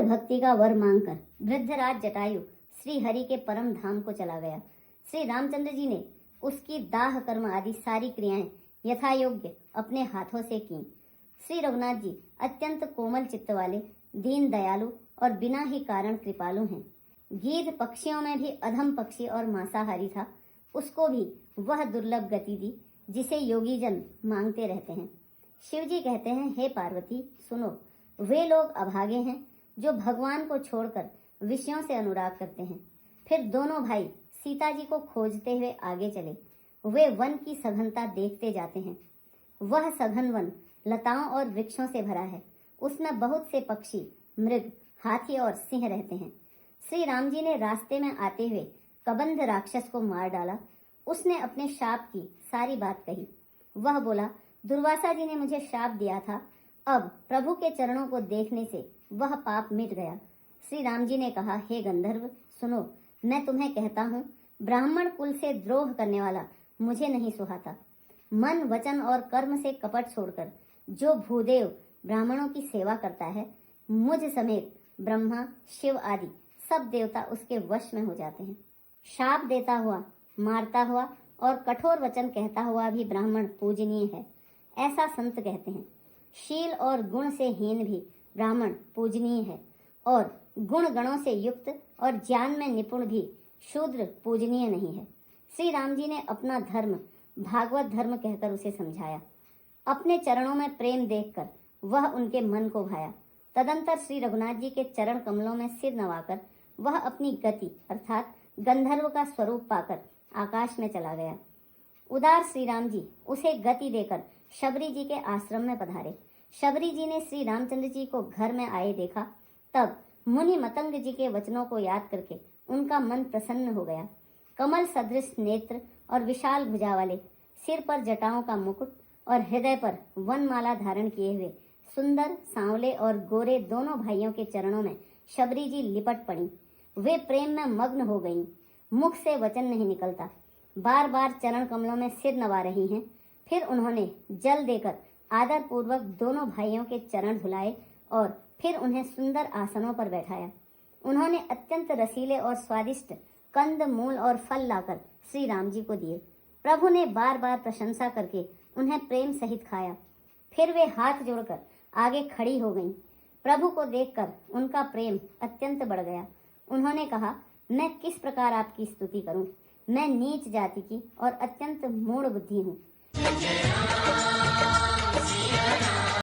भक्ति का वर मांगकर वृद्धराज जटायु श्री हरि के परम धाम को चला गया। श्री रामचंद्र जी ने उसकी दाह कर्म आदि सारी क्रियाएं यथा योग्य अपने हाथों से की। श्री रघुनाथ जी अत्यंत कोमल चित्त वाले, दीन दयालु और बिना ही कारण कृपालु हैं। गीध पक्षियों में भी अधम पक्षी और मांसाहारी था, उसको भी वह दुर्लभ गति दी जिसे योगी जन मांगते रहते हैं। शिव जी कहते हैं, हे पार्वती सुनो, वे लोग अभागे हैं जो भगवान को छोड़कर विषयों से अनुराग करते हैं। फिर दोनों भाई सीता जी को खोजते हुए आगे चले। वे वन की सघनता देखते जाते हैं। वह सघन वन लताओं और वृक्षों से भरा है। उसमें बहुत से पक्षी, मृग, हाथी और सिंह रहते हैं। श्री राम जी ने रास्ते में आते हुए कबंध राक्षस को मार डाला। उसने अपने शाप की सारी बात कही। वह बोला, दुर्वासा जी ने मुझे शाप दिया था, अब प्रभु के चरणों को देखने से वह पाप मिट गया। श्री राम जी ने कहा, हे गंधर्व सुनो, मैं तुम्हें कहता हूँ, ब्राह्मण कुल से द्रोह करने वाला मुझे नहीं सुहाता। मन, वचन और कर्म से कपट छोड़कर जो भूदेव ब्राह्मणों की सेवा करता है, मुझ समेत ब्रह्मा, शिव आदि सब देवता उसके वश में हो जाते हैं। शाप देता हुआ, मारता हुआ और कठोर वचन कहता हुआ भी ब्राह्मण पूजनीय है, ऐसा संत कहते हैं। शील और गुण से हीन भी ब्राह्मण पूजनीय है, और गुण गणों से युक्त और ज्ञान में निपुण भी शूद्र पूजनीय नहीं है। श्री राम जी ने अपना धर्म भागवत धर्म कहकर उसे समझाया। अपने चरणों में प्रेम देखकर वह उनके मन को भाया। तदंतर श्री रघुनाथ जी के चरण कमलों में सिर नवाकर वह अपनी गति अर्थात गंधर्व का स्वरूप पाकर आकाश में चला गया। उदार श्री राम जी उसे गति देकर शबरी जी के आश्रम में पधारे। शबरी जी ने श्री रामचंद्र जी को घर में आए देखा, तब मुनि मतंग जी के वचनों को याद करके उनका मन प्रसन्न हो गया। कमल सदृश नेत्र और विशाल भुजा वाले, सिर पर जटाओं का मुकुट और हृदय पर वनमाला धारण किए हुए सुंदर, सांवले और गोरे दोनों भाइयों के चरणों में शबरी जी लिपट पड़ी। वे प्रेम में मग्न हो गईं। मुख से वचन नहीं निकलता, बार बार चरण कमलों में सिर नवा रही हैं। फिर उन्होंने जल देकर आदर पूर्वक दोनों भाइयों के चरण धुलाए और फिर उन्हें सुंदर आसनों पर बैठाया। उन्होंने अत्यंत रसीले और स्वादिष्ट कंद, मूल और फल लाकर श्री राम जी को दिए। प्रभु ने बार बार प्रशंसा करके उन्हें प्रेम सहित खाया। फिर वे हाथ जोड़कर आगे खड़ी हो गईं। प्रभु को देखकर उनका प्रेम अत्यंत बढ़ गया। उन्होंने कहा, मैं किस प्रकार आपकी स्तुति करूं? मैं नीच जाति की और अत्यंत मूढ़ बुद्धि हूँ।